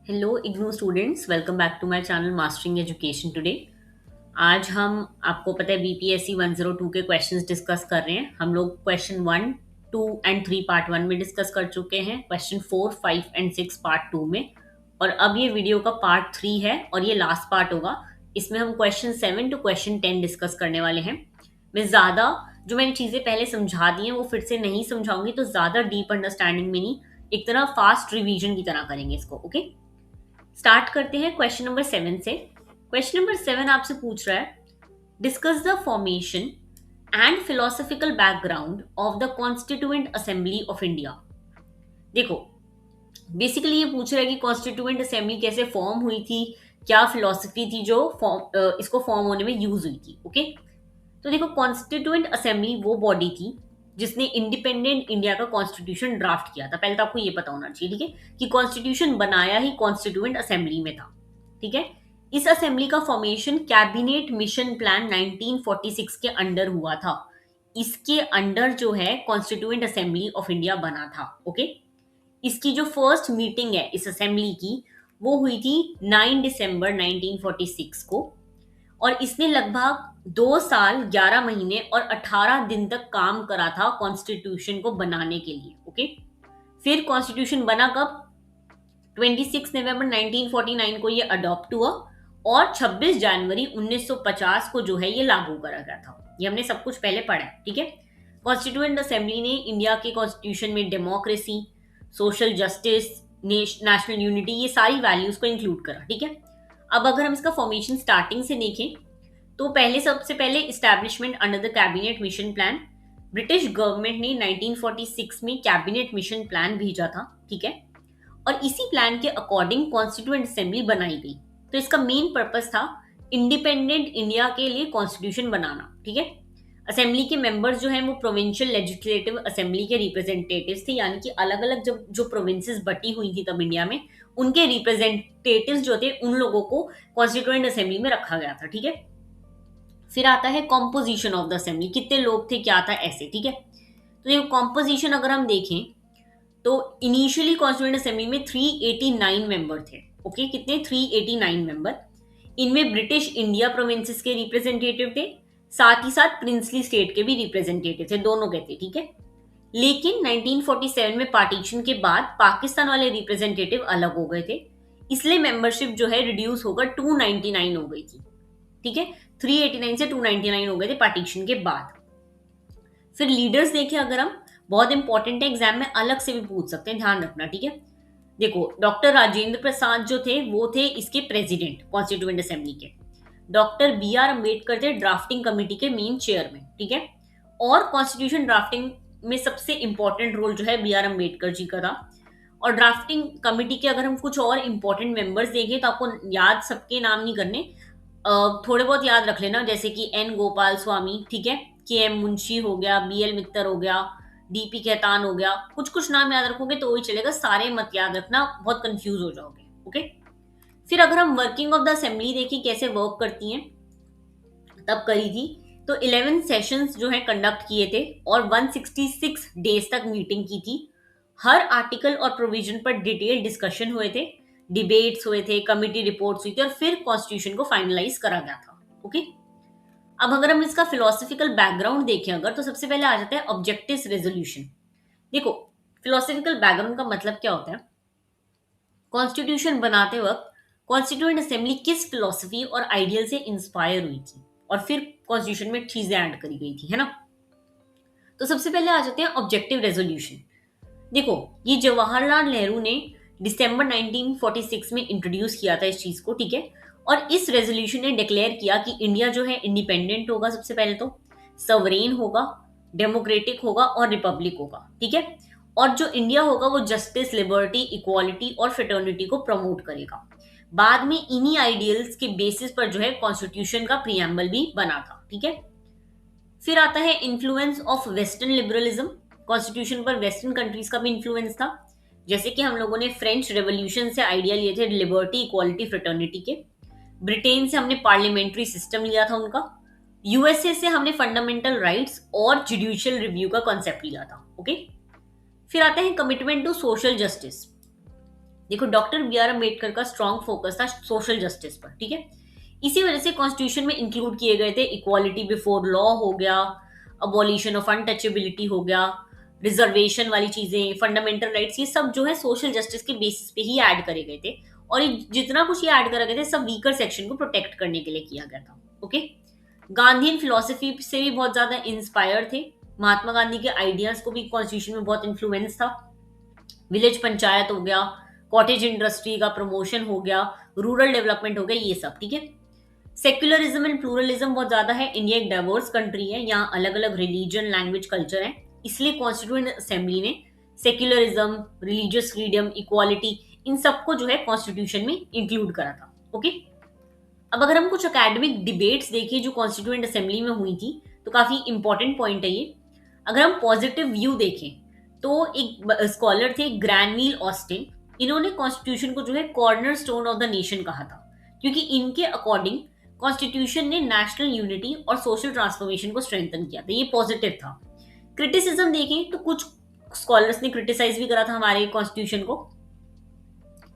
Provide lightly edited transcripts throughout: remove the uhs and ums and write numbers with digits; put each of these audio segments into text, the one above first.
Hello IGNOU students, welcome back to my channel mastering education today. आज हम आपको पता है बीपीएससी 102 के क्वेश्चंस डिस्कस कर रहे हैं। हम लोग क्वेश्चन 1, 2 एंड 3 पार्ट 1 में डिस्कस कर चुके हैं, क्वेश्चन 4, 5 एंड 6 पार्ट 2 में, और अब ये वीडियो का पार्ट 3 है और ये लास्ट पार्ट होगा। इसमें हम क्वेश्चन 7 टू क्वेश्चन 10 डिस्कस करने वाले हैं। मैं ज़्यादा जो मैंने चीज़ें पहले समझा दी हैं वो फिर से नहीं समझाऊंगी, तो ज़्यादा डीप अंडरस्टैंडिंग में नहीं, एक तरह फास्ट रिवीजन की तरह करेंगे इसको। ओके, स्टार्ट करते हैं क्वेश्चन नंबर 7 से। क्वेश्चन नंबर 7 आपसे पूछ रहा है, discuss the formation and philosophical background of the constituent assembly of India. देखो, बेसिकली ये पूछ रहा है कि कॉन्स्टिट्यूएंट असेंबली कैसे फॉर्म हुई थी, क्या फिलोसफी थी जो इसको फॉर्म होने में यूज हुई थी। ओके, तो देखो, कॉन्स्टिट्यूएंट असेंबली वो बॉडी थी जिसने इंडिपेंडेंट इंडिया का कॉन्स्टिट्यूशन ड्राफ्ट किया था। पहले तो आपको ये पता होना चाहिए, ठीक है, कि कॉन्स्टिट्यूशन बनाया ही कॉन्स्टिट्यूएंट असेंबली में था। ठीक है, इस असेंबली का फॉर्मेशन कैबिनेट मिशन प्लान 1946 के अंडर हुआ था। इसके अंडर जो है कॉन्स्टिट्यूएंट असेंबली ऑफ इंडिया बना था। ओके, इसकी जो फर्स्ट मीटिंग है इस असेंबली की, वो हुई थी 9 दिसंबर 1946 को, और इसने लगभग 2 साल 11 महीने और 18 दिन तक काम करा था कॉन्स्टिट्यूशन को बनाने के लिए। ओके, फिर कॉन्स्टिट्यूशन बना कब? 26 नवंबर 1949 को ये अडॉप्ट हुआ और 26 जनवरी 1950 को जो है ये लागू करा गया था। ये हमने सब कुछ पहले पढ़ा है। ठीक है, कॉन्स्टिट्यूएंट असेंबली ने इंडिया के कॉन्स्टिट्यूशन में democracy, social justice, national unity, ये सारी वैल्यूज को इंक्लूड करा। ठीक है, अब अगर हम इसका फॉर्मेशन स्टार्टिंग से देखें तो सबसे पहले establishment under the cabinet mission plan. British government ने 1946 में कैबिनेट मिशन प्लान भेजा था। ठीक है, और इसी प्लान के अकॉर्डिंग कॉन्स्टिट्यूएंट असेंबली बनाई गई। तो इसका मेन पर्पस था इंडिपेंडेंट इंडिया के लिए कॉन्स्टिट्यूशन बनाना। ठीक है, असेंबली के मेंबर्स जो हैं वो प्रोविंशियल लेजिस्लेटिव असेंबली के रिप्रेजेंटेटिव्स थे, यानी कि अलग अलग जब जो प्रोविंसेस बटी हुई थी तब इंडिया में, उनके रिप्रेजेंटेटिव्स जो थे उन लोगों को कॉन्स्टिट्यूएंट असेंबली में रखा गया था। ठीक है, फिर आता है कॉम्पोजिशन ऑफ द असेंबली, कितने लोग थे, क्या था, ऐसे। ठीक है, तो ये कॉम्पोजिशन अगर हम देखें तो इनिशियली कॉन्स्टिट्यूएंट असेंबली में 389 मेंबर थे। ओके, कितने? 389 मेंबर। इनमें ब्रिटिश इंडिया प्रोविंसेस के रिप्रेजेंटेटिव थे, साथ ही साथ प्रिंसली स्टेट के भी रिप्रेजेंटेटिव थे, दोनों के थे। ठीक है, लेकिन 1947 में पार्टीशन के बाद पाकिस्तान वाले रिप्रेजेंटेटिव अलग हो गए थे, इसलिए मेंबरशिप जो है रिड्यूस होकर 299 हो गई थी। ठीक है, 389 से 299 हो गए थे पार्टीशन के बाद। फिर लीडर्स देखें अगर हम, बहुत इंपॉर्टेंट है, एग्जाम में अलग से भी पूछ सकते हैं, ध्यान रखना। ठीक है, देखो, डॉक्टर राजेंद्र प्रसाद जो थे वो थे इसके प्रेसिडेंट कॉन्स्टिट्यूएंट असेंबली के। डॉक्टर बी आर अम्बेडकर थे ड्राफ्टिंग कमेटी के मेन चेयरमैन। ठीक है, और कॉन्स्टिट्यूशन ड्राफ्टिंग में सबसे इंपॉर्टेंट रोल जो है बी आर अम्बेडकर जी का था। और ड्राफ्टिंग कमेटी के अगर हम कुछ और इंपॉर्टेंट मेंबर्स देखें तो आपको याद सबके नाम नहीं करने, थोड़े बहुत याद रख लेना, जैसे कि एन गोपाल स्वामी, ठीक है, के एम मुंशी हो गया, बी एल मित्तर हो गया, डीपी खेतान हो गया। कुछ कुछ नाम याद रखोगे तो वही चलेगा, सारे मत याद रखना, बहुत कंफ्यूज हो जाओगे। ओके, फिर अगर हम वर्किंग ऑफ द असेंबली देखें कैसे वर्क करती हैं, तब करी थी तो 11 सेशंस जो है कंडक्ट किए थे और 166 डेज तक मीटिंग की थी। हर आर्टिकल और प्रोविजन पर डिटेल डिस्कशन हुए थे, डिबेट्स हुए थे, कमिटी रिपोर्ट्स हुई थी, और फिर कॉन्स्टिट्यूशन को फाइनलाइज करा गया था। ओके, अब अगर हम इसका फिलोसफिकल बैकग्राउंड देखें अगर, तो सबसे पहले आ जाता है ऑब्जेक्टिव्स रेजोल्यूशन। देखो, फिलोसफिकल बैकग्राउंड का मतलब क्या होता है? कॉन्स्टिट्यूशन बनाते वक्त कॉन्स्टिट्यूएंट असेंबली किस फिलोसफी और आइडियल से इंस्पायर हुई थी और फिर कॉन्स्टिट्यूशन में चीजें ऐड करी गई थी, है ना? तो सबसे पहले आ जाते हैं ऑब्जेक्टिव रेजोल्यूशन। देखो, ये जवाहरलाल नेहरू ने दिसंबर 1946 में इंट्रोड्यूस किया था इस चीज को। ठीक है, और इस रेजोल्यूशन ने डिक्लेयर किया कि इंडिया जो है इंडिपेंडेंट होगा, सबसे पहले तो सवरेन होगा, डेमोक्रेटिक होगा और रिपब्लिक होगा। ठीक है, और जो इंडिया होगा वो जस्टिस, लिबर्टी, इक्वालिटी और फ्रेटर्निटी को प्रमोट करेगा। बाद में इन्हीं आइडियल्स के बेसिस पर जो है कॉन्स्टिट्यूशन का प्रीएम्बल भी बना था। ठीक है, फिर आता है influence of western liberalism. Constitution पर वेस्टर्न कंट्रीज का भी इन्फ्लुएंस था, जैसे कि हम लोगों ने फ्रेंच रेवोल्यूशन से आइडिया लिए थे लिबर्टी, इक्वालिटी, फ्रेटर्निटी के। ब्रिटेन से हमने पार्लियामेंट्री सिस्टम लिया था उनका। यूएसए से हमने फंडामेंटल राइट्स और जुडिशियल रिव्यू का कॉन्सेप्ट लिया था। ओके, फिर आता है कमिटमेंट टू सोशल जस्टिस। देखो डॉक्टर बी आर अम्बेडकर का स्ट्रॉन्ग फोकस था सोशल जस्टिस पर, ठीक है। इसी वजह से कॉन्स्टिट्यूशन में इंक्लूड किए गए थे इक्वालिटी बिफोर लॉ हो गया, अबॉलिशन ऑफ अनटचेबिलिटी हो गया, रिजर्वेशन वाली चीजें, फंडामेंटल राइट्स, ये सब जो है सोशल जस्टिस के बेसिस पे ही ऐड करे गए थे। और ये जितना कुछ ये ऐड करा गए थे सब वीकर सेक्शन को प्रोटेक्ट करने के लिए किया गया था। ओके, गांधीयन फिलोसफी से भी बहुत ज्यादा इंस्पायर थे। महात्मा गांधी के आइडियाज को भी कॉन्स्टिट्यूशन में बहुत इन्फ्लुएंस था। विलेज पंचायत हो गया, कॉटेज इंडस्ट्री का प्रमोशन हो गया, रूरल डेवलपमेंट हो गया, ये सब, ठीक है। सेक्युलरिज्म एंड प्लूरलिज्म बहुत ज्यादा है। इंडिया एक डाइवर्स कंट्री है, यहाँ अलग अलग रिलीजन, लैंग्वेज, कल्चर है। इसलिए कॉन्स्टिट्यूएंट असेंबली ने सेक्युलरिज्म, रिलीजियस फ्रीडम, इक्वालिटी, इन सबको जो है कॉन्स्टिट्यूशन में इंक्लूड करा था। ओके, अब अगर हम कुछ एकेडमिक डिबेट्स देखें जो कॉन्स्टिट्यूएंट असेंबली में हुई थी, तो काफी इंपॉर्टेंट पॉइंट है ये। अगर हम पॉजिटिव व्यू देखें तो एक स्कॉलर थे ग्रैनवील ऑस्टिन, इन्होंने कॉन्स्टिट्यूशन को जो है corner stone of the nation कहा था, क्योंकि इनके अकॉर्डिंग कॉन्स्टिट्यूशन ने नेशनल यूनिटी और सोशल ट्रांसफॉर्मेशन को स्ट्रेंथन किया था। ये पॉजिटिव था। क्रिटिसिज्म देखें तो कुछ स्कॉलर्स ने क्रिटिसाइज भी करा था हमारे कॉन्स्टिट्यूशन को।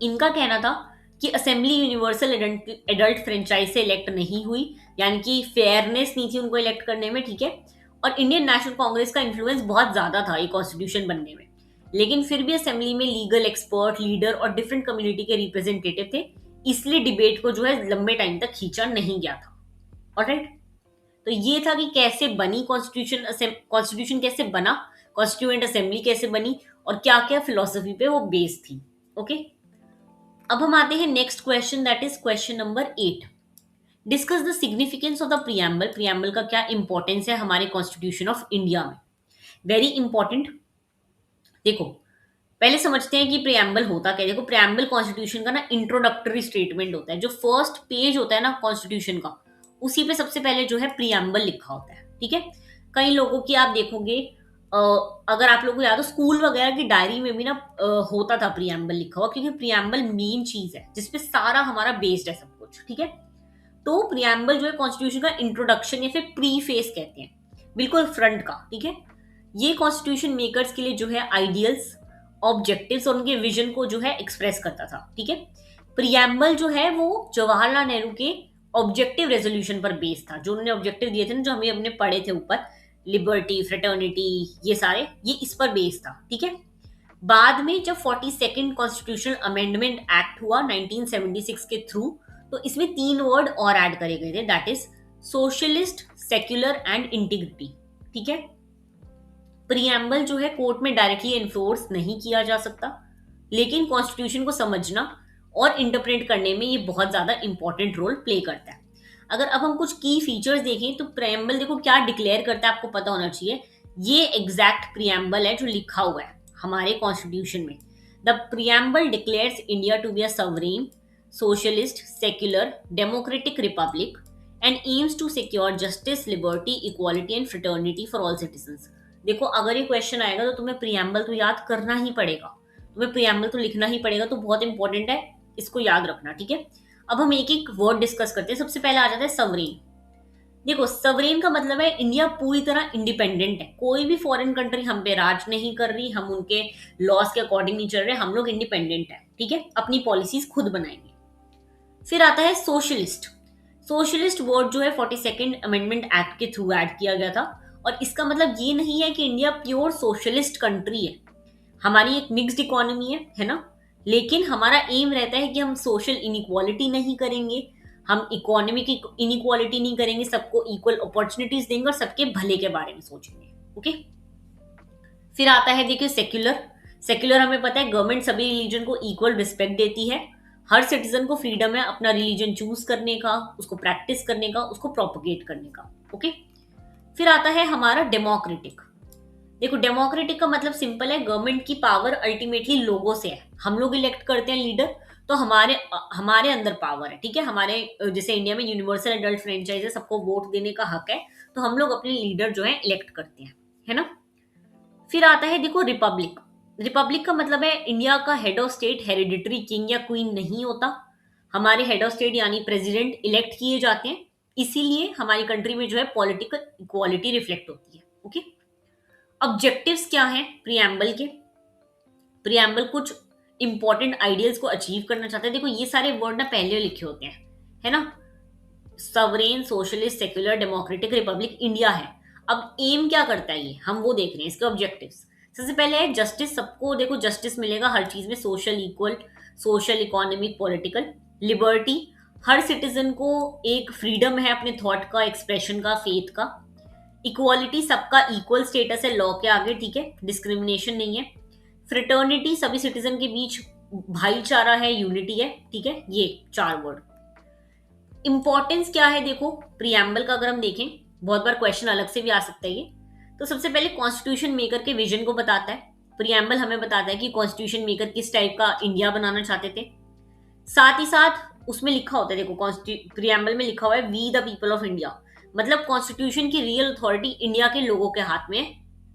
इनका कहना था कि असेंबली यूनिवर्सल एडल्ट फ्रेंचाइज से इलेक्ट नहीं हुई, यानी कि फेयरनेस नहीं थी उनको इलेक्ट करने में, ठीक है। और इंडियन नेशनल कांग्रेस का इन्फ्लुएंस बहुत ज्यादा था ये कॉन्स्टिट्यूशन बनने में। लेकिन फिर भी असेंबली में लीगल एक्सपर्ट, लीडर और डिफरेंट कम्युनिटी के रिप्रेजेंटेटिव थे, इसलिए डिबेट को जो है लंबे टाइम तक खींचा नहीं गया था। ऑलराइट, तो ये था कि कैसे बनी कॉन्स्टिट्यूशन, कॉन्स्टिट्यूशन कैसे बना, कॉन्स्टिट्यूएंट असेंबली कैसे बनी, और क्या क्या फिलोसफी पे वो बेस्ड थी। ओके, अब हम आते हैं next question, that is question number 8। Discuss the significance of the preamble. Preamble का क्या इंपॉर्टेंस है हमारे कॉन्स्टिट्यूशन ऑफ इंडिया में? Very important. देखो पहले समझते हैं कि प्रियम्बल होता क्या है। देखो प्रियम्बल कॉन्स्टिट्यूशन का ना इंट्रोडक्टरी स्टेटमेंट होता है। जो फर्स्ट पेज होता है ना कॉन्स्टिट्यूशन का, उसी पे सबसे पहले जो है प्रियम्बल लिखा होता है, ठीक है। कई लोगों की आप देखोगे, अगर आप लोगों को याद हो स्कूल वगैरह की डायरी में भी ना होता था प्रियम्बल लिखा हुआ, क्योंकि प्रियम्बल मेन चीज है जिसपे सारा हमारा बेस्ड है सब कुछ, ठीक है। तो प्रियम्बल जो है कॉन्स्टिट्यूशन का इंट्रोडक्शन या फिर प्रीफेस कहते हैं, बिल्कुल फ्रंट का, ठीक है। ये कॉन्स्टिट्यूशन मेकर्स के लिए जो है आइडियल्स, ऑब्जेक्टिव्स और उनके विजन को जो है एक्सप्रेस करता था, ठीक है। प्रियम्बल जो है वो जवाहरलाल नेहरू के ऑब्जेक्टिव रेजोल्यूशन पर बेस्ड था। जो उन्होंने ऑब्जेक्टिव दिए थे ना, जो हमें अपने पढ़े थे ऊपर, लिबर्टी, फ्रेटर्निटी, ये सारे, ये इस पर बेस्ड था, ठीक है। बाद में जब 42nd कॉन्स्टिट्यूशनल अमेंडमेंट एक्ट हुआ 1976 के थ्रू, तो इसमें 3 वर्ड और ऐड करे गए थे, that is socialist, secular and integrity, ठीक है। प्रियम्बल जो है कोर्ट में डायरेक्टली एनफोर्स नहीं किया जा सकता, लेकिन कॉन्स्टिट्यूशन को समझना और इंटरप्रेट करने में ये बहुत ज्यादा इंपॉर्टेंट रोल प्ले करता है। अगर अब हम कुछ की फीचर्स देखें तो प्रियम्बल देखो क्या डिक्लेयर करता है, आपको पता होना चाहिए। ये एग्जैक्ट प्रियम्बल है जो लिखा हुआ है हमारे कॉन्स्टिट्यूशन में। The preamble declares India to be a sovereign, socialist, secular, democratic republic and aims to secure justice, liberty, equality and fraternity for all citizens. देखो अगर ये क्वेश्चन आएगा तो तुम्हें प्रियम्बल तो याद करना ही पड़ेगा, तुम्हें प्रियम्बल तो लिखना ही पड़ेगा, तो बहुत इंपॉर्टेंट है, इसको याद रखना, ठीक है। अब हम एक एक वर्ड डिस्कस करते हैं। सबसे पहले आ जाता है सवरेन। देखो सवरेन का मतलब है इंडिया पूरी तरह इंडिपेंडेंट है, कोई भी फॉरेन कंट्री हम पे राज नहीं कर रही, हम उनके लॉस के अकॉर्डिंग नहीं चल रहे, हम लोग इंडिपेंडेंट है, ठीक है, अपनी पॉलिसीज खुद बनाएंगे। फिर आता है सोशलिस्ट। सोशलिस्ट वर्ड जो है 42nd अमेंडमेंट एक्ट के थ्रू ऐड किया गया था, और इसका मतलब ये नहीं है कि इंडिया प्योर सोशलिस्ट कंट्री है। हमारी एक मिक्स्ड इकोनॉमी है ना, लेकिन हमारा एम रहता है कि हम सोशल इनइक्वालिटी नहीं करेंगे, हम इकोनॉमिक इनइक्वालिटी नहीं करेंगे, सबको इक्वल अपॉर्चुनिटीज देंगे और सबके भले के बारे में सोचेंगे। ओके, फिर आता है देखिए सेक्युलर। सेक्युलर हमें पता है गवर्नमेंट सभी रिलीजन को इक्वल रिस्पेक्ट देती है, हर सिटीजन को फ्रीडम है अपना रिलीजन चूज करने का, उसको प्रैक्टिस करने का, उसको प्रोपोगेट करने का। ओके, फिर आता है हमारा डेमोक्रेटिक। देखो डेमोक्रेटिक का मतलब सिंपल है, गवर्नमेंट की पावर अल्टीमेटली लोगों से है, हम लोग इलेक्ट करते हैं लीडर, तो हमारे हमारे अंदर पावर है, ठीक है। हमारे जैसे इंडिया में यूनिवर्सल एडल्ट फ्रेंचाइज है, सबको वोट देने का हक है, तो हम लोग अपने लीडर जो है इलेक्ट करते हैं, है ना। फिर आता है देखो रिपब्लिक। रिपब्लिक का मतलब है इंडिया का head of state hereditary king या क्वीन नहीं होता, हमारे हेड ऑफ स्टेट यानी प्रेसिडेंट इलेक्ट किए जाते हैं, इसीलिए हमारी कंट्री में जो है पॉलिटिकल इक्वालिटी रिफ्लेक्ट होती है। ओके, ऑब्जेक्टिव्स क्या हैं प्रियम्बल के? प्रियम्बल कुछ इंपॉर्टेंट आइडियल्स को अचीव करना चाहता है। देखो ये सारे वर्ड ना पहले लिखे होते हैं, है ना। Sovereign, socialist, secular, democratic, republic, India है। अब एम क्या करता है, ये हम वो देख रहे हैं, इसके ऑब्जेक्टिव्स। सबसे पहले है जस्टिस, सबको देखो जस्टिस मिलेगा हर चीज में, social equal, social, economic, political. Liberty, हर सिटीजन को एक फ्रीडम है अपने थॉट का, एक्सप्रेशन का, फेथ का। इक्वालिटी, सबका इक्वल स्टेटस है लॉ के आगे, ठीक है, डिस्क्रिमिनेशन नहीं है। फ्रेटर्निटी, सभी सिटीजन के बीच भाईचारा है, यूनिटी है, ठीक है। ये 4 वर्ड। इंपॉर्टेंस क्या है देखो प्रियम्बल का, अगर हम देखें बहुत बार क्वेश्चन अलग से भी आ सकता है ये। तो सबसे पहले कॉन्स्टिट्यूशन मेकर के विजन को बताता है। प्रियम्बल हमें बताता है कि कॉन्स्टिट्यूशन मेकर किस टाइप का इंडिया बनाना चाहते थे। साथ ही साथ उसमें लिखा होता है, देखो प्रियम्बल में लिखा हुआ है we the people of India, मतलब कॉन्स्टिट्यूशन की रियल अथॉरिटी इंडिया के लोगों के हाथ में है,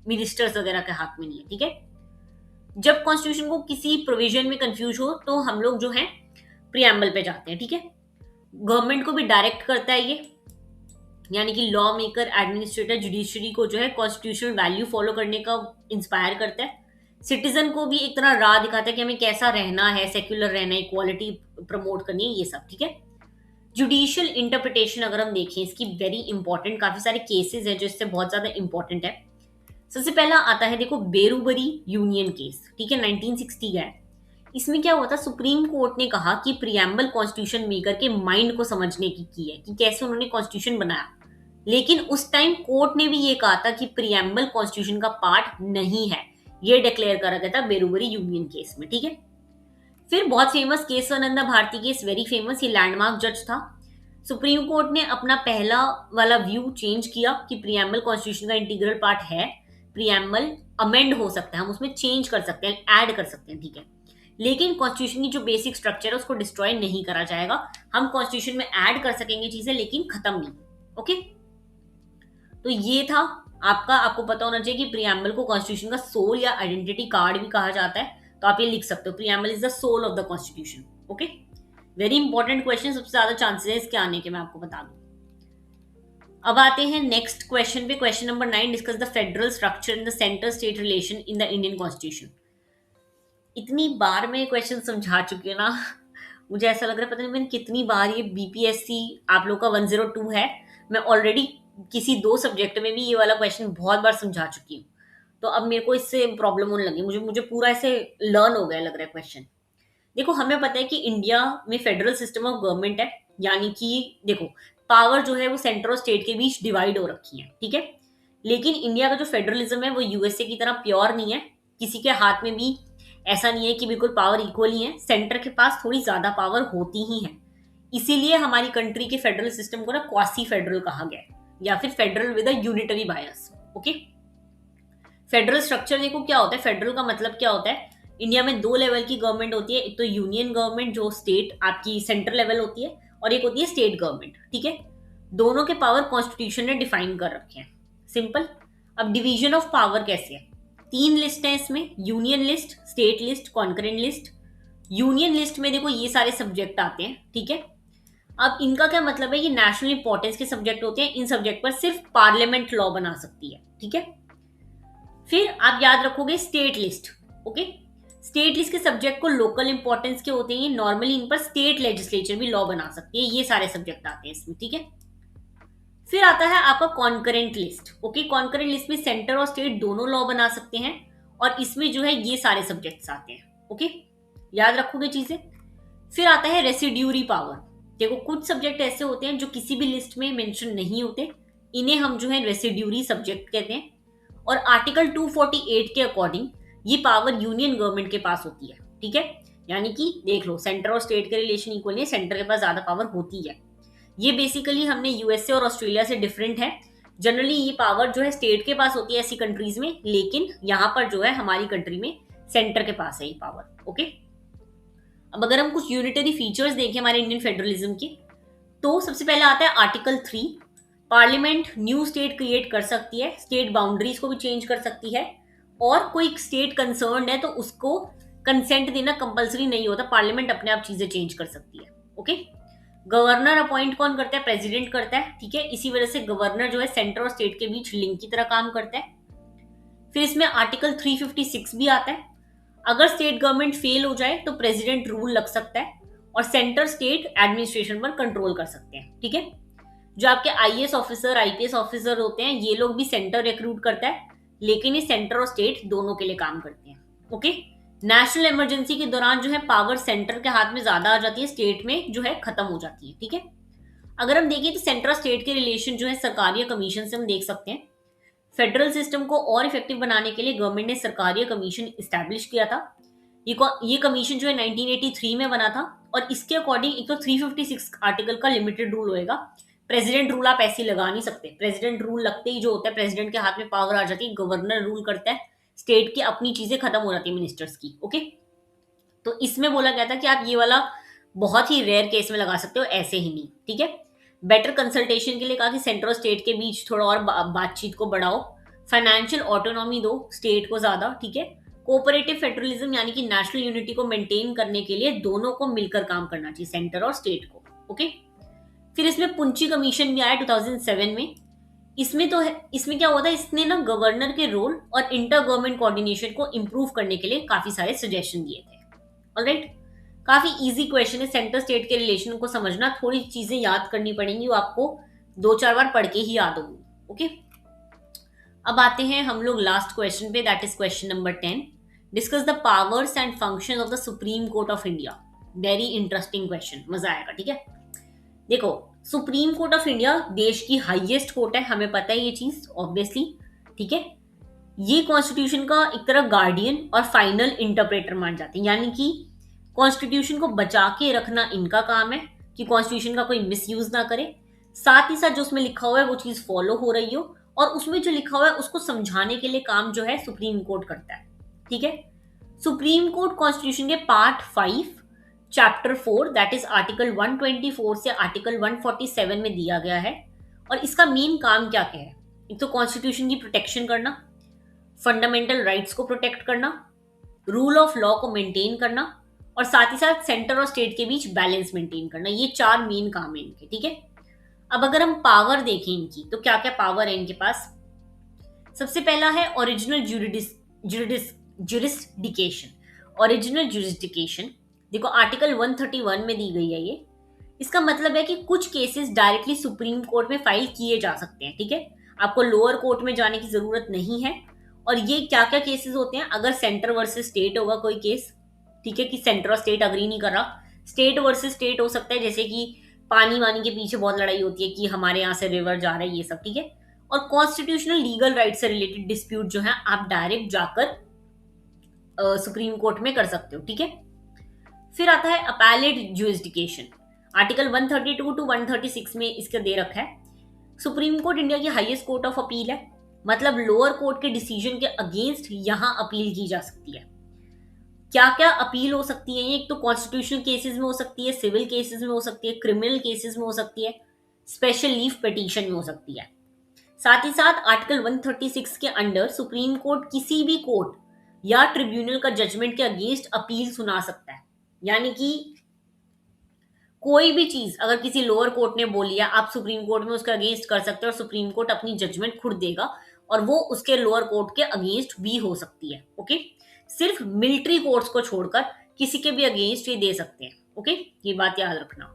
मिनिस्टर्स वगैरह के हाथ में नहीं है, ठीक है। जब कॉन्स्टिट्यूशन को किसी प्रोविजन में कंफ्यूज हो तो हम लोग जो है प्रियम्बल पे जाते हैं, ठीक है। गवर्नमेंट को भी डायरेक्ट करता है ये, यानी कि लॉ मेकर, एडमिनिस्ट्रेटर, जुडिशरी को जो है कॉन्स्टिट्यूशनल वैल्यू फॉलो करने का इंस्पायर करता है। सिटीजन को भी एक तरह राह दिखाता है कि हमें कैसा रहना है, सेक्युलर रहना है, इक्वालिटी प्रमोट करनी है, ये सब, ठीक है। जुडिशियल इंटरप्रिटेशन अगर हम देखें इसकी, वेरी इंपॉर्टेंट, काफी सारे केसेस हैं जो इससे बहुत ज्यादा इंपॉर्टेंट है। सबसे पहला आता है देखो बेरूबरी यूनियन केस, ठीक है, 1960 का है। इसमें क्या हुआ था, सुप्रीम कोर्ट ने कहा कि प्रियम्बल कॉन्स्टिट्यूशन मेकर के माइंड को समझने की है कि कैसे उन्होंने कॉन्स्टिट्यूशन बनाया। लेकिन उस टाइम कोर्ट ने भी ये कहा था कि प्रियम्बल कॉन्स्टिट्यूशन का पार्ट नहीं है, ये डिक्लेयर करा गया था बेरूबरी यूनियन केस में, ठीक है। फिर बहुत famous Kesavananda Bharati case, very famous, ये लैंडमार्क जज था। सुप्रीम कोर्ट ने अपना पहला वाला व्यू चेंज किया कि प्रियम्बल कॉन्स्टिट्यूशन का इंटीग्रल पार्ट है, प्रियम्बल अमेंड हो सकता है, हम उसमें चेंज कर सकते हैं, ऐड कर सकते हैं, ठीक है। लेकिन कॉन्स्टिट्यूशन की जो बेसिक स्ट्रक्चर है उसको डिस्ट्रॉय नहीं करा जाएगा, हम कॉन्स्टिट्यूशन में ऐड कर सकेंगे चीजें लेकिन खत्म नहीं, ओके। तो ये था आपका, आपको पता होना चाहिए कि प्रियम्बल को कॉन्स्टिट्यूशन का सोल या आइडेंटिटी कार्ड भी कहा जाता है, तो आप ये लिख सकते हो, preamble is the soul of the constitution, okay. Very important question, सबसे ज्यादा चांसेस है इसके आने के, मैं आपको बता दूं। अब आते हैं नेक्स्ट क्वेश्चन पे, question number 9, discuss the federal structure in the centre state relation in the Indian constitution. इतनी बार मैं क्वेश्चन समझा चुकी हूँ ना, मुझे ऐसा लग रहा है पता नहीं मैंने कितनी बार, ये बीपीएससी आप लोग का 102 है, मैं ऑलरेडी किसी 2 सब्जेक्ट में भी ये वाला क्वेश्चन बहुत बार समझा चुकी हूँ। तो अब मेरे को इससे प्रॉब्लम होने लगी, मुझे मुझे पूरा ऐसे लर्न हो गया लग रहा है क्वेश्चन। देखो हमें पता है कि इंडिया में फेडरल सिस्टम ऑफ गवर्नमेंट है, यानी कि देखो पावर जो है वो सेंटर और स्टेट के बीच डिवाइड हो रखी है, ठीक है। लेकिन इंडिया का जो फेडरलिज्म है वो यूएसए की तरह प्योर नहीं है, किसी के हाथ में भी ऐसा नहीं है कि बिल्कुल पावर इक्वल ही है, सेंटर के पास थोड़ी ज्यादा पावर होती ही है। इसीलिए हमारी कंट्री के फेडरल सिस्टम को ना क्वासी फेडरल कहा गया है, या फिर federal with a unitary bias, okay. Federal structure देखो क्या होता है, फेडरल का मतलब क्या होता है, इंडिया में 2 लेवल की गवर्नमेंट होती है, एक तो यूनियन गवर्नमेंट जो स्टेट आपकी सेंटर लेवल होती है, और एक होती है स्टेट गवर्नमेंट, ठीक है। दोनों के पावर कॉन्स्टिट्यूशन ने डिफाइन कर रखे हैं, सिंपल। अब डिवीजन ऑफ पावर कैसे है, 3 लिस्ट है इसमें, union list, state list, concurrent list. Union list में देखो ये सारे सब्जेक्ट आते हैं, ठीक है। अब इनका क्या मतलब है, ये नेशनल इंपॉर्टेंस के सब्जेक्ट होते हैं, इन सब्जेक्ट पर सिर्फ पार्लियामेंट लॉ बना सकती है, ठीक है। फिर आप याद रखोगे state list, okay. State list के सब्जेक्ट को लोकल इंपॉर्टेंस के होते हैं, नॉर्मली इन पर स्टेट लेजिस्लेचर भी लॉ बना सकती है, ये सारे सब्जेक्ट आते हैं इसमें, ठीक है। फिर आता है आपका concurrent list, okay. Concurrent list में सेंटर और स्टेट दोनों लॉ बना सकते हैं, और इसमें जो है ये सारे सब्जेक्ट्स आते हैं, ओके। याद रखोगे चीजें। फिर आता है रेसिड्यूरी पावर, देखो कुछ सब्जेक्ट ऐसे होते हैं जो किसी भी लिस्ट में मेंशन नहीं होते, इन्हें हम जो है रेसिड्यूरी सब्जेक्ट कहते हैं। और आर्टिकल 248 के अकॉर्डिंग ये पावर यूनियन गवर्नमेंट के पास होती है, ठीक है। यानी कि देख लो सेंटर और स्टेट के रिलेशन इक्वल है, सेंटर के पास ज्यादा पावर होती है। ये बेसिकली हमने यूएसए और ऑस्ट्रेलिया से डिफरेंट है, जनरली ये पावर जो है स्टेट के पास होती है ऐसी कंट्रीज में, लेकिन यहाँ पर जो है हमारी कंट्री में सेंटर के पास है ये पावर, ओके। अब अगर हम कुछ यूनिटरी फीचर्स देखें हमारे इंडियन फेडरलिज्म के, तो सबसे पहले आता है article 3, parliament new state create कर सकती है, स्टेट बाउंड्रीज को भी चेंज कर सकती है, और कोई स्टेट कंसर्न है तो उसको कंसेंट देना कंपलसरी नहीं होता, पार्लियामेंट अपने आप चीजें चेंज कर सकती है, ओके। गवर्नर अपॉइंट कौन करता है, प्रेसिडेंट करता है, ठीक है। इसी वजह से गवर्नर जो है सेंटर और स्टेट के बीच लिंक की तरह काम करता है। फिर इसमें आर्टिकल 356 भी आता है। अगर स्टेट गवर्नमेंट फेल हो जाए तो प्रेसिडेंट रूल लग सकता है और सेंटर स्टेट एडमिनिस्ट्रेशन पर कंट्रोल कर सकते हैं, ठीक है। जो आपके आईएएस ऑफिसर, आईपीएस ऑफिसर होते हैं, ये लोग भी सेंटर रिक्रूट करता है, लेकिन ये सेंटर और स्टेट दोनों के लिए काम करते हैं, ओके। नेशनल इमरजेंसी के दौरान जो है पावर सेंटर के हाथ में ज्यादा आ जाती है, स्टेट में जो है खत्म हो जाती है, ठीक है। अगर हम देखें तो सेंटर और स्टेट के रिलेशन जो है सरकारी या कमीशन से हम देख सकते हैं। फेडरल सिस्टम को और इफेक्टिव बनाने के लिए गवर्नमेंट ने सरकारी कमीशन इस्टेब्लिश किया था। ये कमीशन जो है 1983 में बना था और इसके अकॉर्डिंग एक तो 356 आर्टिकल का लिमिटेड रूल होएगा। प्रेसिडेंट रूल आप ऐसे ही लगा नहीं सकते। प्रेसिडेंट रूल लगते ही जो होता है प्रेसिडेंट के हाथ में पावर आ जाती है, गवर्नर रूल करता है, स्टेट की अपनी चीजें खत्म हो जाती है मिनिस्टर्स की, ओके। तो इसमें बोला गया था कि आप ये वाला बहुत ही रेयर केस में लगा सकते हो, ऐसे ही नहीं, ठीक है। बेटर कंसल्टेशन के लिए कहा कि सेंटर और स्टेट के बीच थोड़ा और बातचीत को बढ़ाओ। फाइनेंशियल ऑटोनॉमी दो स्टेट को ज्यादा, ठीक है। कोऑपरेटिव फेडरलिज्म यानी कि नेशनल यूनिटी को मेंटेन करने के लिए दोनों को मिलकर काम करना चाहिए, सेंटर और स्टेट को, ओके। फिर इसमें पुंची कमीशन भी आया 2007 में। इसमें तो है, इसमें क्या हुआ था, इसने ना गवर्नर के रोल और इंटर गवर्नमेंट कोऑर्डिनेशन को इंप्रूव करने के लिए काफी सारे सजेशन दिए थे। ऑलराइट, काफी इजी क्वेश्चन है। सेंटर स्टेट के रिलेशन को समझना, थोड़ी चीजें याद करनी पड़ेंगी, वो आपको 2-4 बार पढ़ के ही याद होगी, ओके। अब आते हैं हम लोग लास्ट क्वेश्चन पे, that is question number 10। Discuss the powers and function of the supreme court of India. Very interesting question, मजा आएगा, ठीक है। देखो, सुप्रीम कोर्ट ऑफ इंडिया देश की हाईएस्ट कोर्ट है, हमें पता है ये चीज ऑब्वियसली, ठीक है। ये कॉन्स्टिट्यूशन का एक तरह गार्डियन और फाइनल इंटरप्रेटर मान जाते हैं, यानी कि कॉन्स्टिट्यूशन को बचा के रखना इनका काम है कि कॉन्स्टिट्यूशन का कोई मिसयूज ना करे, साथ ही साथ जो उसमें लिखा हुआ है वो चीज फॉलो हो रही हो, और उसमें जो लिखा हुआ है उसको समझाने के लिए काम जो है सुप्रीम कोर्ट करता है, ठीक है। सुप्रीम कोर्ट कॉन्स्टिट्यूशन के part 5 chapter 4 that is article 124 से आर्टिकल 147 में दिया गया है। और इसका मेन काम क्या क्या है? एक तो कॉन्स्टिट्यूशन की प्रोटेक्शन करना, फंडामेंटल राइट्स को प्रोटेक्ट करना, रूल ऑफ लॉ को मेंटेन करना, और साथ ही साथ सेंटर और स्टेट के बीच बैलेंस मेंटेन करना। ये 4 मेन काम है इनके, ठीक है। अब अगर हम पावर देखें इनकी, तो क्या क्या पावर है इनके पास। सबसे पहला है ओरिजिनल जुरिस्डिकेशन। ओरिजिनल जुरिस्डिकेशन देखो आर्टिकल 131 में दी गई है ये। इसका मतलब है कि कुछ केसेस डायरेक्टली सुप्रीम कोर्ट में फाइल किए जा सकते हैं, ठीक है। आपको लोअर कोर्ट में जाने की जरूरत नहीं है। और ये क्या क्या केसेस होते हैं, अगर सेंटर वर्सेस स्टेट होगा कोई केस, ठीक है, कि सेंटर और स्टेट अग्री नहीं कर रहा, स्टेट वर्सेस स्टेट हो सकता है, जैसे कि पानी वानी के पीछे बहुत लड़ाई होती है कि हमारे यहाँ से रिवर जा रहा है, ये सब, ठीक है। और कॉन्स्टिट्यूशनल लीगल राइट से रिलेटेड डिस्प्यूट जो है आप डायरेक्ट जाकर सुप्रीम कोर्ट में कर सकते हो, ठीक है। फिर आता है अपैलेट जुरिस्डिकेशन। आर्टिकल 132 टू 136 में इसका दे रखा है। सुप्रीम कोर्ट इंडिया की हाईएस्ट कोर्ट ऑफ अपील है, मतलब लोअर कोर्ट के डिसीजन के अगेंस्ट यहां अपील की जा सकती है। क्या क्या अपील हो सकती है? एक तो कॉन्स्टिट्यूशनल केसेस में हो सकती है, सिविल केसेस में हो सकती है, क्रिमिनल केसेस में हो सकती है, स्पेशल लीव पिटीशन में हो सकती है। साथ ही साथ आर्टिकल 136 के अंडर सुप्रीम कोर्ट किसी भी कोर्ट या ट्रिब्यूनल का जजमेंट के अगेंस्ट अपील सुना सकता है। यानी कि कोई भी चीज अगर किसी लोअर कोर्ट ने बोली है, आप सुप्रीम कोर्ट में उसके अगेंस्ट कर सकते हो और सुप्रीम कोर्ट अपनी जजमेंट खुद देगा, और वो उसके लोअर कोर्ट के अगेंस्ट भी हो सकती है, ओके। सिर्फ मिलिट्री कोर्ट्स को छोड़कर किसी के भी अगेंस्ट ये दे सकते हैं, ओके, ये बात याद रखना।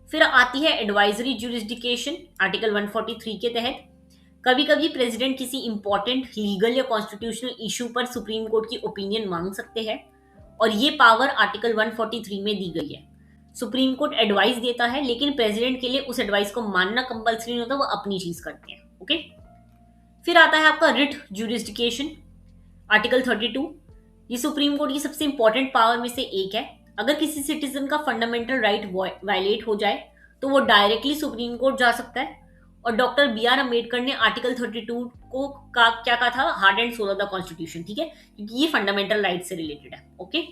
फिर आती है एडवाइजरी जुरिस्डिकेशन आर्टिकल 143 के तहत। कभी कभी प्रेसिडेंट किसी इंपॉर्टेंट लीगल या कॉन्स्टिट्यूशनल इशू पर सुप्रीम कोर्ट की ओपिनियन मांग सकते हैं, और ये पावर आर्टिकल 143 में दी गई है। सुप्रीम कोर्ट एडवाइस देता है, लेकिन प्रेसिडेंट के लिए उस एडवाइस को मानना कंपल्सरी नहीं होता, वो अपनी चीज करते हैं, ओके। फिर आता है आपका रिट जुरिस्डिकेशन आर्टिकल 32। ये सुप्रीम कोर्ट की सबसे इंपॉर्टेंट पावर में से एक है। अगर किसी सिटीजन का फंडामेंटल राइट वायलेट हो जाए तो वो डायरेक्टली सुप्रीम कोर्ट जा सकता है। और डॉक्टर BR अम्बेडकर ने आर्टिकल 32 को क्या कहा था, heart and soul of the constitution, ठीक है, क्योंकि ये फंडामेंटल राइट से रिलेटेड है, ओके।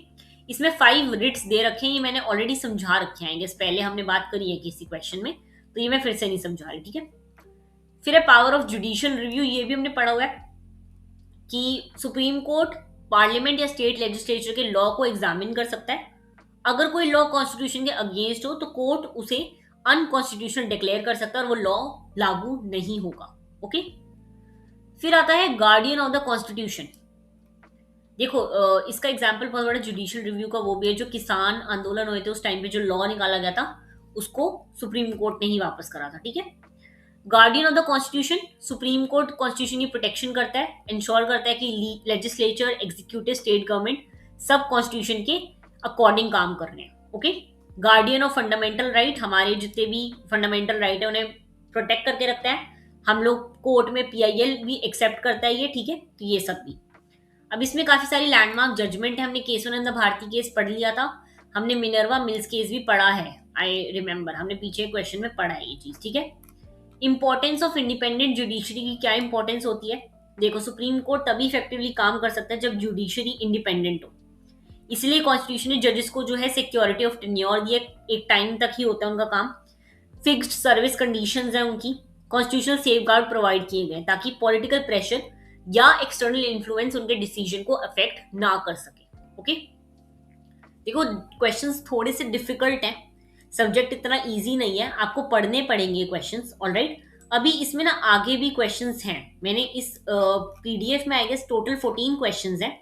इसमें 5 रिट्स दे रखे हैं, ये मैंने ऑलरेडी समझा रखे हैं, पहले हमने बात करी है किसी क्वेश्चन में, तो ये मैं फिर से नहीं समझा रही, ठीक है। फिर है पावर ऑफ जुडिशियल रिव्यू, ये भी हमने पढ़ा हुआ है कि सुप्रीम कोर्ट पार्लियामेंट या स्टेट लेजिस्लेचर के लॉ को एग्जामिन कर सकता है। अगर कोई लॉ कॉन्स्टिट्यूशन के अगेंस्ट हो तो कोर्ट उसे अनकॉन्स्टिट्यूशनल डिक्लेयर कर सकता है और वो लॉ लागू नहीं होगा, ओके। फिर आता है गार्डियन ऑफ द कॉन्स्टिट्यूशन। देखो इसका एग्जाम्पल बहुत बड़ा जुडिशियल रिव्यू का वो भी है, जो किसान आंदोलन हुए थे उस टाइम पे जो लॉ निकाला गया था उसको सुप्रीम कोर्ट ने ही वापस करा था, ठीक है। Guardian of the constitution, supreme court constitution की प्रोटेक्शन करता है, इंश्योर करता है कि लेजिस्लेचर, एग्जीक्यूटिव, स्टेट गवर्नमेंट सब कॉन्स्टिट्यूशन के अकॉर्डिंग काम कर रहे हैं, okay. Guardian of fundamental right, हमारे जितने भी फंडामेंटल राइट है उन्हें प्रोटेक्ट करके रखता है। हम लोग कोर्ट में PIL भी एक्सेप्ट करता है ये, ठीक है। तो ये सब भी, अब इसमें काफी सारी लैंडमार्क जजमेंट है। हमने केशवानंद भारती केस पढ़ लिया था, हमने मिनर्वा मिल्स केस भी पढ़ा है, आई रिमेम्बर, हमने पीछे क्वेश्चन में पढ़ा है ये चीज, ठीक है। इंपॉर्टेंस ऑफ इंडिपेंडेंट जुडिशरी की क्या इंपॉर्टेंस होती है? देखो, सुप्रीम कोर्ट तभी इफेक्टिवली काम कर सकता है जब जुडिशरी इंडिपेंडेंट हो। इसलिए कॉन्स्टिट्यूशन ने जजेस को जो है सिक्योरिटी ऑफ टेन्योर दिया, एक टाइम तक ही होता है उनका काम। फिक्स्ड सर्विस कंडीशंस हैं उनकी, कॉन्स्टिट्यूशनल सेफगार्ड प्रोवाइड किए गए ताकि पॉलिटिकल प्रेशर या एक्सटर्नल इन्फ्लुएंस उनके डिसीजन को अफेक्ट ना कर सके, ओके। देखो, क्वेश्चंस थोड़े से डिफिकल्ट हैं, सब्जेक्ट इतना इजी नहीं है, आपको पढ़ने पड़ेंगे क्वेश्चंस, ऑलराइट। अभी इसमें ना आगे भी क्वेश्चंस हैं, मैंने इस PDF में आई गेस टोटल 14 क्वेश्चंस हैं,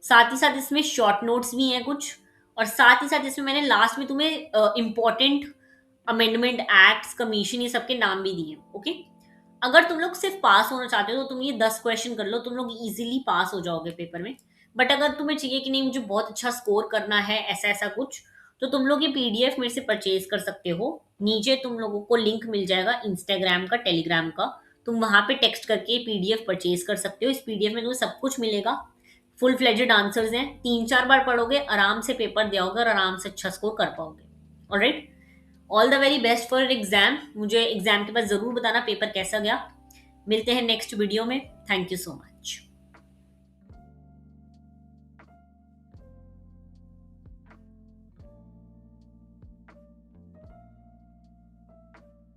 साथ ही साथ इसमें शॉर्ट नोट्स भी हैं कुछ, और साथ ही साथ इसमें मैंने लास्ट में तुम्हें इंपॉर्टेंट अमेंडमेंट एक्ट्स, कमीशन, ये सबके नाम भी दिए, ओके। अगर तुम लोग सिर्फ पास होना चाहते हो तो तुम ये 10 क्वेश्चन कर लो, तुम लोग इजीली पास हो जाओगे पेपर में। बट अगर तुम्हें चाहिए कि नहीं मुझे बहुत अच्छा स्कोर करना है, ऐसा ऐसा कुछ, तो तुम लोग ये PDF मेरे से परचेज कर सकते हो। नीचे तुम लोगों को लिंक मिल जाएगा इंस्टाग्राम का, टेलीग्राम का, तुम वहां पे टेक्स्ट करके PDF परचेज कर सकते हो। इस PDF में तुम्हें सब कुछ मिलेगा, फुल फ्लेजेड आंसर्स हैं, 3-4 बार पढ़ोगे आराम से पेपर दोगे और आराम से अच्छा स्कोर कर पाओगे, alright. All the very best for exam. मुझे एग्जाम के बाद जरूर बताना पेपर कैसा गया। मिलते हैं नेक्स्ट वीडियो में। Thank you so much.